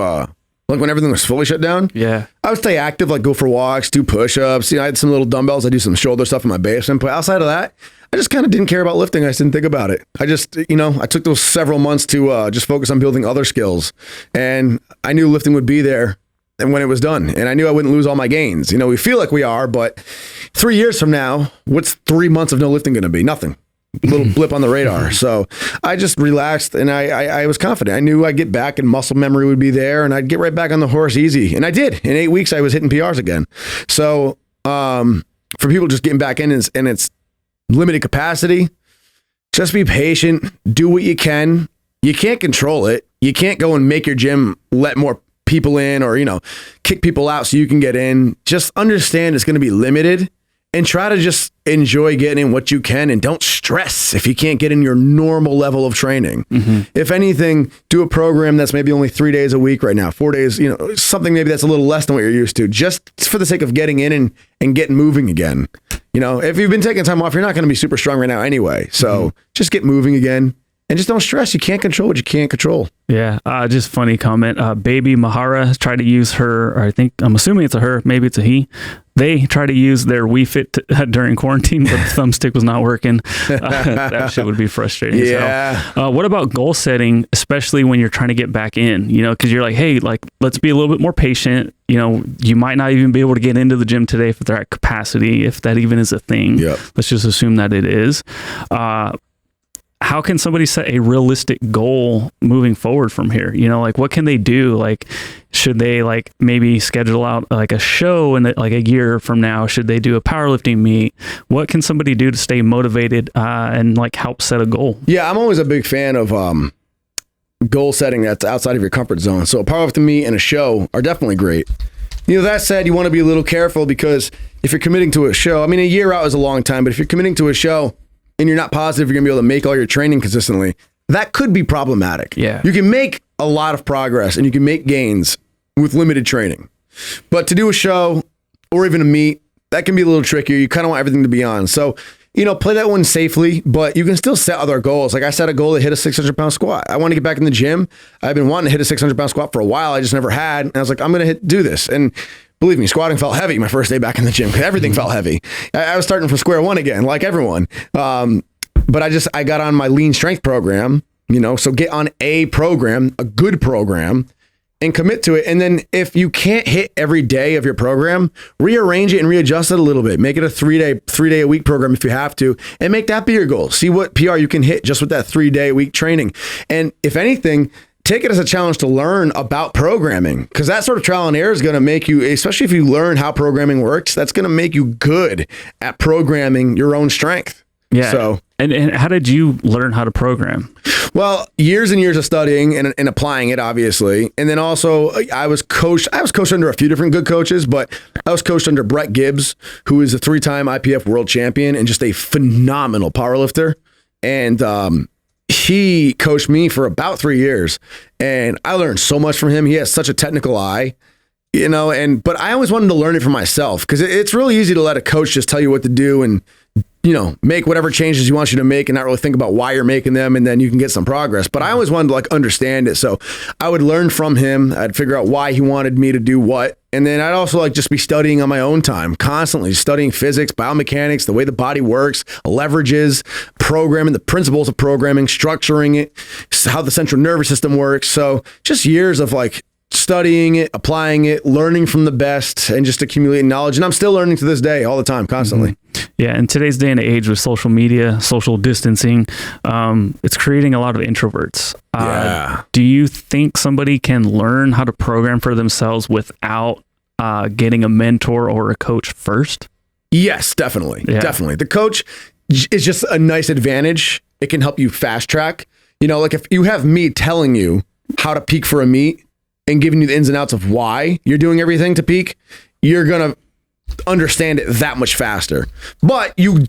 like when everything was fully shut down. Yeah. I would stay active, like go for walks, do push-ups. You know, I had some little dumbbells. I do some shoulder stuff in my basement. But outside of that, I just kind of didn't care about lifting. I just didn't think about it. I just, I took those several months to just focus on building other skills. And I knew lifting would be there and when it was done. And I knew I wouldn't lose all my gains. You know, we feel like we are, but 3 years from now, what's 3 months of no lifting going to be? Nothing. little blip on the radar. So I just relaxed and I was confident. I knew I'd get back and muscle memory would be there and I'd get right back on the horse easy. And I did. In 8 weeks, I was hitting PRs again. So for people just getting back in and it's limited capacity, just be patient, do what you can. You can't control it. You can't go and make your gym let more people in or, kick people out so you can get in. Just understand it's going to be limited and try to just enjoy getting in what you can and don't stress if you can't get in your normal level of training. If anything, do a program that's maybe only 3 days a week right now, 4 days, something maybe that's a little less than what you're used to, just for the sake of getting in and getting moving again. If you've been taking time off, you're not going to be super strong right now anyway. So just get moving again. And just don't stress. You can't control what you can't control. Yeah. Just funny comment. Baby Mahara tried to use her, or I'm assuming it's a her, maybe it's a he. They try to use their Wii Fit during quarantine, but the thumbstick was not working. That shit would be frustrating. Yeah. What about goal setting, especially when you're trying to get back in, because you're like, hey, let's be a little bit more patient. You might not even be able to get into the gym today if they're at capacity, if that even is a thing. Yep. Let's just assume that it is. How can somebody set a realistic goal moving forward from here? What can they do? Should they maybe schedule out a show in a year from now? Should they do a powerlifting meet? What can somebody do to stay motivated and help set a goal? Yeah, I'm always a big fan of goal setting that's outside of your comfort zone. So a powerlifting meet and a show are definitely great. That said, you want to be a little careful because if you're committing to a show, a year out is a long time, but if you're committing to a show and you're not positive you're going to be able to make all your training consistently, that could be problematic. Yeah. You can make a lot of progress and you can make gains with limited training. But to do a show or even a meet, that can be a little trickier. You kind of want everything to be on. So, play that one safely, but you can still set other goals. I set a goal to hit a 600-pound squat. I want to get back in the gym. I've been wanting to hit a 600-pound squat for a while. I just never had. And I was like, I'm going to do this. And believe me, squatting felt heavy my first day back in the gym because everything felt heavy. I was starting from square one again, like everyone. But I got on my lean strength program, so get on a program, a good program, and commit to it. And then if you can't hit every day of your program, rearrange it and readjust it a little bit. Make it a three day a week program if you have to, and make that be your goal. See what PR you can hit just with that 3 day a week training. And if anything, take it as a challenge to learn about programming, because that sort of trial and error is going to make you, especially if you learn how programming works, that's going to make you good at programming your own strength. Yeah. So, and how did you learn how to program? Well, years and years of studying and applying it, obviously. And then also I was coached under a few different good coaches, but I was coached under Brett Gibbs, who is a 3-time IPF world champion and just a phenomenal powerlifter. And he coached me for about 3 years, and I learned so much from him. He has such a technical eye, but I always wanted to learn it for myself, because it's really easy to let a coach just tell you what to do and make whatever changes he wants you to make and not really think about why you're making them, and then you can get some progress. But I always wanted to understand it. So I would learn from him. I'd figure out why he wanted me to do what. And then I'd also just be studying on my own time, constantly studying physics, biomechanics, the way the body works, leverages, programming, the principles of programming, structuring it, how the central nervous system works. So just years of studying it, applying it, learning from the best, and just accumulating knowledge. And I'm still learning to this day, all the time, constantly. Mm-hmm. Yeah. In today's day and age with social media, social distancing, it's creating a lot of introverts. Do you think somebody can learn how to program for themselves without getting a mentor or a coach first? Yes, definitely. Yeah. Definitely. The coach is just a nice advantage. It can help you fast track. If you have me telling you how to peak for a meet and giving you the ins and outs of why you're doing everything to peak, you're going to understand it that much faster. But you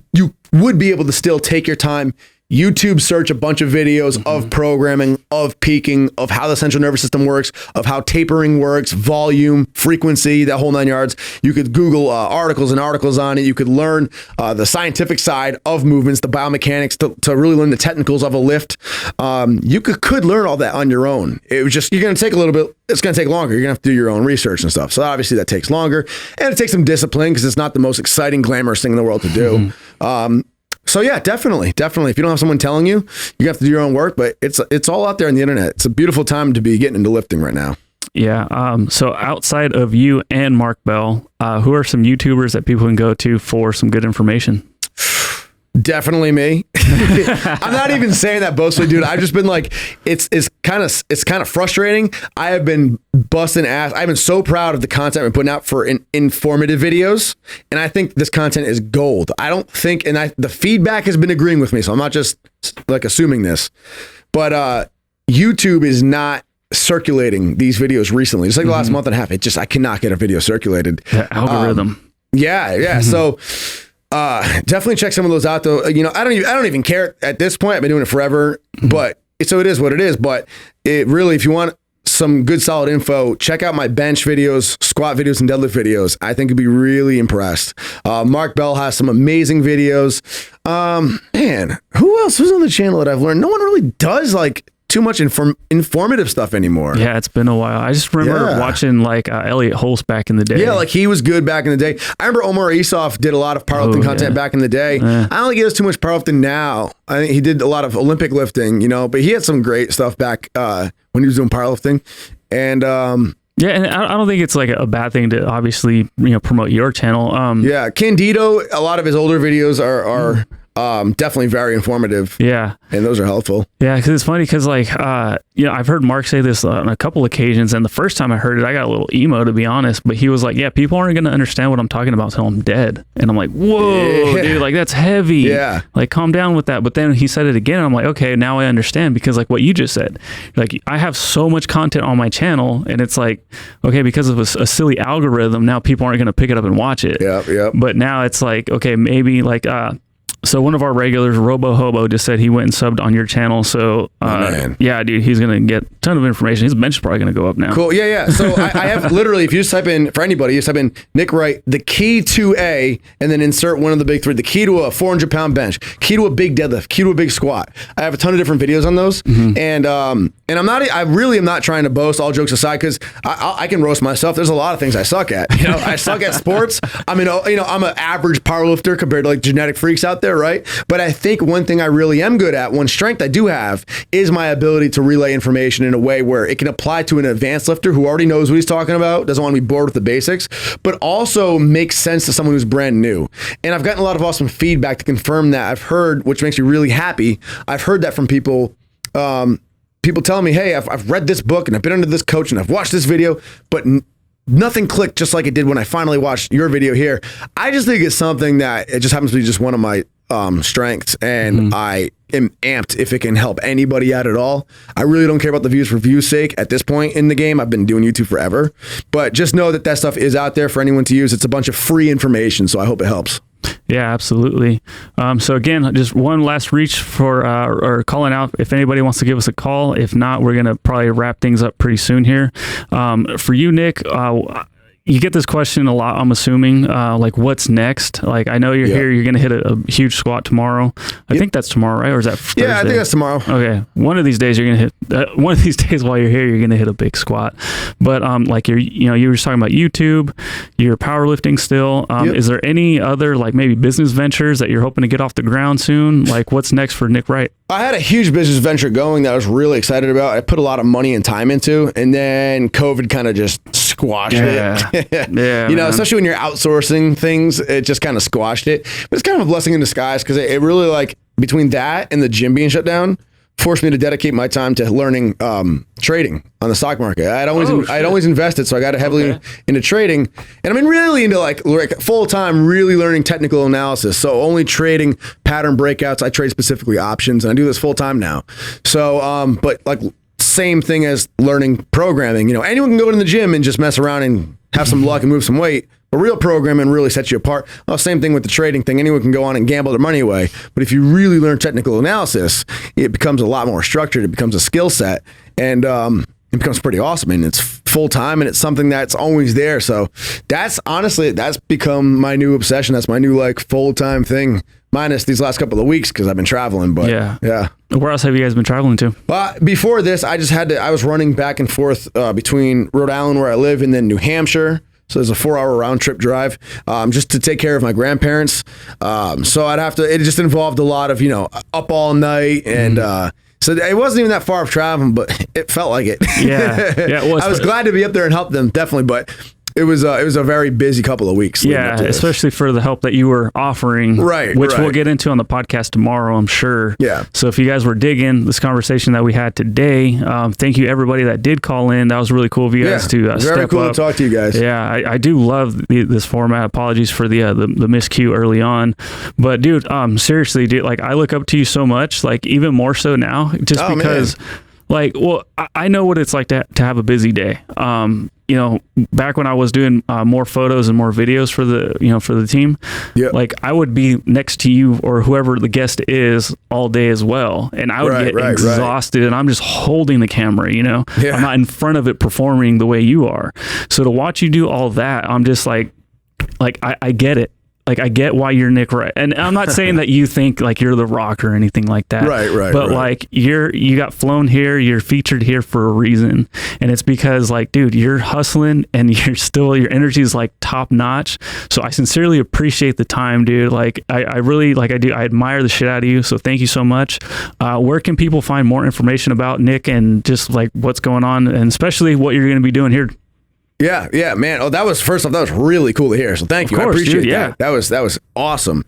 would be able to still take your time, YouTube search a bunch of videos of programming, of peaking, of how the central nervous system works, of how tapering works, volume, frequency, that whole 9 yards. You could Google articles and articles on it. You could learn the scientific side of movements, the biomechanics, to really learn the technicals of a lift. You could learn all that on your own. It was just, you're going to take a little bit, it's going to take longer. You're going to have to do your own research and stuff. So obviously that takes longer, and it takes some discipline, because it's not the most exciting, glamorous thing in the world to do. So yeah, definitely. If you don't have someone telling you, you have to do your own work, but it's all out there on the internet. It's a beautiful time to be getting into lifting right now. Yeah. So outside of you and Mark Bell, who are some YouTubers that people can go to for some good information? Definitely me. I'm not even saying that boastfully, dude. I've just been like, it's kind of frustrating. I have been busting ass. I've been so proud of the content I've been putting out for informative videos, and I think this content is gold. I don't think, the feedback has been agreeing with me, so I'm not just like assuming this, but YouTube is not circulating these videos recently. Just like the last month and a half, I cannot get a video circulated. The algorithm. Yeah. So. Definitely check some of those out though. You know, I don't even care at this point. I've been doing it forever, but so it is what it is. But it really, if you want some good solid info, check out my bench videos, squat videos, and deadlift videos. I think you'll be really impressed. Mark Bell has some amazing videos. Man, who's on the channel that I've learned? No one really does like too much informative stuff anymore. Yeah, it's been a while. I just remember watching like Elliot Holst back in the day. Yeah, like he was good back in the day. I remember Omar Isuf did a lot of powerlifting content back in the day. I don't think he does too much powerlifting now. I think he did a lot of Olympic lifting, you know, but he had some great stuff back when he was doing powerlifting. And yeah, and I don't think it's like a bad thing to obviously, you know, promote your channel. Yeah, Candido, a lot of his older videos are definitely very informative. Yeah. And those are helpful. Yeah, because it's funny because like, you know, I've heard Mark say this on a couple occasions, and the first time I heard it, I got a little emo, to be honest, but he was like, yeah, people aren't going to understand what I'm talking about until I'm dead. And I'm like, whoa, dude, like that's heavy. Yeah. Like calm down with that. But then he said it again, and I'm like, okay, now I understand, because like what you just said, like I have so much content on my channel, and it's like, okay, because of a silly algorithm, now people aren't going to pick it up and watch it. Yep. But now it's like, okay, maybe like, so one of our regulars, Robo Hobo, just said he went and subbed on your channel. So yeah, dude, he's going to get a ton of information. His bench is probably going to go up now. Cool. Yeah. So I have literally, if you just type in, for anybody, you just type in Nick Wright, the key to and then insert one of the big three, the key to a 400-pound bench, key to a big deadlift, key to a big squat. I have a ton of different videos on those. And I really am not trying to boast, all jokes aside, because I can roast myself. There's a lot of things I suck at. You know, I suck at sports. I mean, you know, I'm an average powerlifter compared to like genetic freaks out there, right? But I think one thing I really am good at, one strength I do have, is my ability to relay information in a way where it can apply to an advanced lifter who already knows what he's talking about, doesn't want to be bored with the basics, but also makes sense to someone who's brand new. And I've gotten a lot of awesome feedback to confirm that. I've heard, which makes me really happy, I've heard that from people. People telling me, hey, I've read this book and I've been under this coach and I've watched this video, but nothing clicked just like it did when I finally watched your video here. I just think it's something that it just happens to be just one of my strengths, and I am amped if it can help anybody out at all. I really don't care about the views for views' sake at this point in the game. I've been doing YouTube forever, but just know that stuff is out there for anyone to use. It's a bunch of free information, so I hope it helps. Yeah, absolutely. So again, just one last reach for or calling out if anybody wants to give us a call. If not, we're going to probably wrap things up pretty soon here. For you, Nick, you get this question a lot, I'm assuming, like what's next? Like, I know you're here, you're going to hit a huge squat tomorrow. I think that's tomorrow, right? Or is that Thursday? Yeah, I think that's tomorrow. Okay. One of these days you're going to hit, one of these days while you're here, you're going to hit a big squat. But like you were just talking about YouTube, you're powerlifting still. Is there any other like maybe business ventures that you're hoping to get off the ground soon? Like what's next for Nick Wright? I had a huge business venture going that I was really excited about. I put a lot of money and time into, and then COVID kind of just squashed it. Yeah, you know, especially when you're outsourcing things, it just kind of squashed it. But it's kind of a blessing in disguise, because it really, like, between that and the gym being shut down, forced me to dedicate my time to learning trading on the stock market. I'd always invested, so I got heavily into trading, and I've been really into like full time, really learning technical analysis. So only trading pattern breakouts. I trade specifically options, and I do this full time now. So, but like same thing as learning programming. You know, anyone can go in the gym and just mess around and have some luck and move some weight. But real programming really sets you apart. Well, same thing with the trading thing. Anyone can go on and gamble their money away. But if you really learn technical analysis, it becomes a lot more structured. It becomes a skill set, and it becomes pretty awesome. And it's full time, and it's something that's always there. So that's become my new obsession. That's my new like full time thing. Minus these last couple of weeks because I've been traveling. But yeah. Where else have you guys been traveling to? Before this, I was running back and forth between Rhode Island, where I live, and then New Hampshire. So there's a 4-hour round trip drive just to take care of my grandparents. So it just involved a lot of, up all night. And so it wasn't even that far of traveling, but it felt like it. Yeah. I was glad to be up there and help them, definitely. But it was a very busy couple of weeks. Yeah, especially for the help that you were offering, which we'll get into on the podcast tomorrow, I'm sure. Yeah. So if you guys were digging this conversation that we had today, thank you everybody that did call in. That was really cool of you guys to step up. Very cool to talk to you guys. Yeah, I do love this format. Apologies for the miscue early on, but dude, seriously, dude, like I look up to you so much, like even more so now, just because. Man. Like, well, I know what it's like to have a busy day. You know, back when I was doing more photos and more videos for the team, like I would be next to you or whoever the guest is all day as well. And I would get exhausted and I'm just holding the camera, you know, I'm not in front of it performing the way you are. So to watch you do all that, I'm just like I get it. Like, I get why you're Nick Wright. And I'm not saying that you think like you're The Rock or anything like that. But like you got flown here, you're featured here for a reason. And it's because like, dude, you're hustling and your energy is like top notch. So I sincerely appreciate the time, dude. Like I really, like I do, I admire the shit out of you. So thank you so much. Where can people find more information about Nick and just like what's going on and especially what you're going to be doing here? Yeah, man. Oh, that was really cool to hear. So thank you. I appreciate that. That was awesome.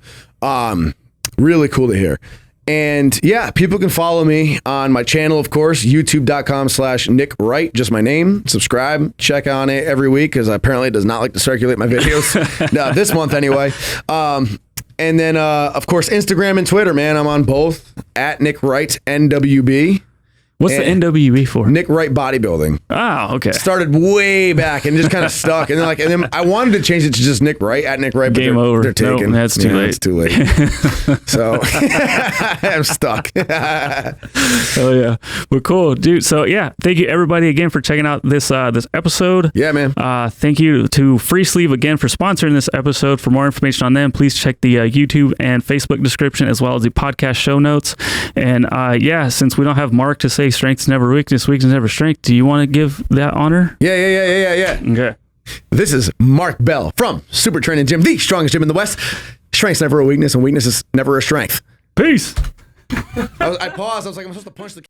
Really cool to hear. And yeah, people can follow me on my channel, of course, youtube.com/Nick Wright, just my name. Subscribe, check on it every week because apparently it does not like to circulate my videos. No, this month anyway. And then, of course, Instagram and Twitter, man. I'm on both at Nick Wright NWB. What's the NWB for? Nick Wright Bodybuilding. Oh, okay. Started way back and just kind of stuck. And then I wanted to change it to just Nick Wright, at Nick Wright. Game over. They're taken. Nope, that's too late. It's too late. So I'm stuck. Oh yeah. Well, cool, dude. So yeah, thank you everybody again for checking out this episode. Yeah, man. Thank you to Free Sleeve again for sponsoring this episode. For more information on them, please check the YouTube and Facebook description as well as the podcast show notes. And yeah, since we don't have Mark to say strength's never weakness, weakness never strength, do you want to give that honor? Yeah. Okay. This is Mark Bell from Super Training Gym, the strongest gym in the West. Strength's never a weakness and weakness is never a strength. Peace. I paused. I was like, I'm supposed to punch the